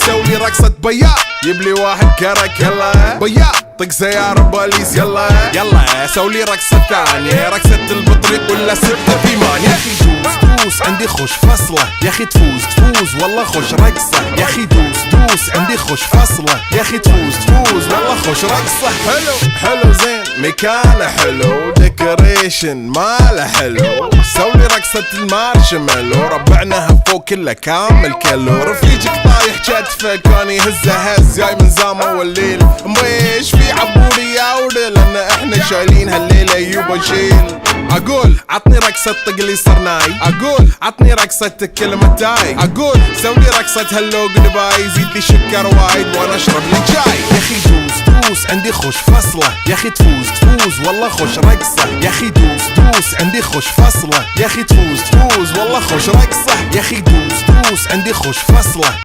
سولي رقصة بياض، جيب لي واحد كرك يلا بياض، طق سيارة بوليس يلا يلا، سولي رقصة ثانية، رقصة البطريق ولا 6 في 8. يا اخي دوس عندي خوش فصلة، يا اخي تفوز والله خوش رقصة، يا اخي دوس عندي خوش فصلة، يا اخي تفوز والله خوش رقصة. حلو زين مكانه حلو، ديكوريشن ماله حلو، سولي رقصة المارشميلو، ربعناها فوق كله كامل كيلو، رفيجك طايح كتفه كان يهز جاي من زامه والليل، مبيش في عبوري يا ودل، لان احنا شايلين هالليلة يوبا شيل. اقول عطني رقصة طقلي صرناي، اقول عطني رقصة كلمة تاي، اقول سولي رقصة هلو جدباي، زيد لي شكر وايد وانا اشرب لي جاي. يا اخي دوس عندي خوش فصلة، يا اخي تفوز والله خوش رقصة، يا اخي دوس عندي خوش فصلة، يا اخي تفوز والله خوش رقصة، يا اخي دوس عندي خوش فصلة.